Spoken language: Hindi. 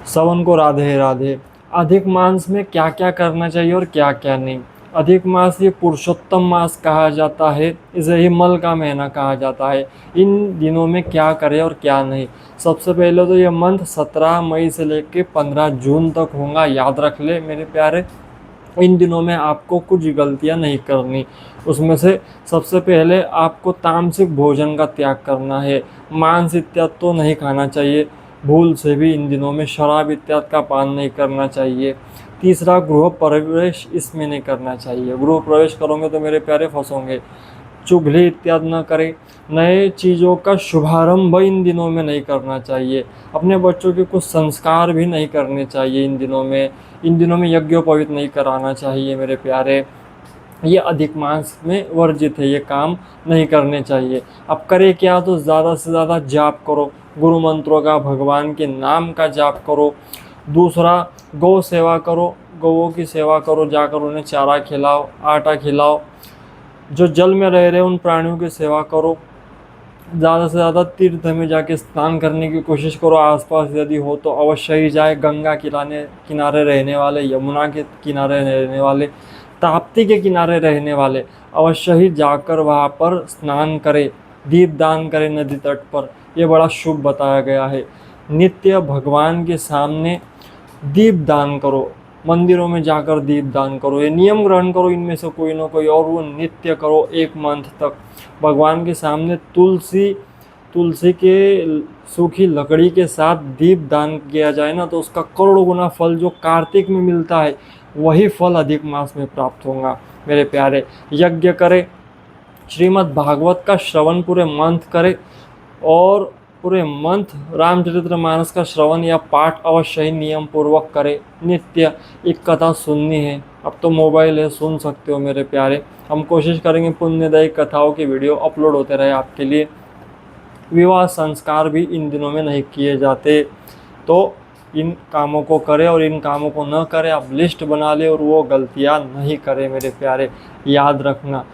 सवन को राधे राधे। अधिक मास में क्या क्या करना चाहिए और क्या क्या नहीं। अधिक मास ये पुरुषोत्तम मास कहा जाता है, इसे ही मल का महीना कहा जाता है। इन दिनों में क्या करें और क्या नहीं। सबसे पहले तो ये मंथ 17 मई से लेकर 15 जून तक होगा, याद रख ले मेरे प्यारे। इन दिनों में आपको कुछ गलतियां नहीं करनी। उसमें से सबसे पहले आपको तामसिक भोजन का त्याग करना है। मांस इत्यादि तो नहीं खाना चाहिए। भूल से भी इन दिनों में शराब इत्यादि का पान नहीं करना चाहिए। तीसरा, गृह प्रवेश इसमें नहीं करना चाहिए। गृह प्रवेश करोगे तो मेरे प्यारे फंसोगे। चुगली इत्यादि न करें। नए चीज़ों का शुभारंभ इन दिनों में नहीं करना चाहिए। अपने बच्चों के कुछ संस्कार भी नहीं करने चाहिए इन दिनों में। इन दिनों में यज्ञोपवीत नहीं कराना चाहिए मेरे प्यारे। ये अधिक मास में वर्जित है, ये काम नहीं करने चाहिए। अब करे क्या, तो ज़्यादा से ज़्यादा जाप करो, गुरु मंत्रों का, भगवान के नाम का जाप करो। दूसरा, गौ सेवा करो, गौओं की सेवा करो, जाकर उन्हें चारा खिलाओ, आटा खिलाओ। जो जल में रह रहे उन प्राणियों की सेवा करो। ज़्यादा से ज़्यादा तीर्थ में जाके स्नान करने की कोशिश करो। आसपास यदि हो तो अवश्य ही जाए। गंगा किनारे रहने वाले, यमुना के किनारे रहने वाले, ताप्ती के किनारे रहने वाले अवश्य ही जाकर वहाँ पर स्नान करें, दीपदान करें नदी तट पर। यह बड़ा शुभ बताया गया है। नित्य भगवान के सामने दीपदान करो, मंदिरों में जाकर दीपदान करो। ये नियम ग्रहण करो इनमें से कोई ना कोई, और वो नित्य करो 1 मंथ तक। भगवान के सामने तुलसी तुलसी के सूखी लकड़ी के साथ दीप दान किया जाए ना, तो उसका करोड़ों गुना फल जो कार्तिक में मिलता है, वही फल अधिक मास में प्राप्त होगा मेरे प्यारे। यज्ञ करें, श्रीमद् भागवत का श्रवण पूरे मंथ करें, और पूरे मंथ रामचरितमानस का श्रवण या पाठ अवश्य ही नियम पूर्वक करें। नित्य एक कथा सुननी है, अब तो मोबाइल है, सुन सकते हो मेरे प्यारे। हम कोशिश करेंगे पुण्यदायी कथाओं की वीडियो अपलोड होते रहे आपके लिए। विवाह संस्कार भी इन दिनों में नहीं किए जाते, तो इन कामों को करें और इन कामों को न करें। आप लिस्ट बना लें और वो गलतियां नहीं करें मेरे प्यारे, याद रखना।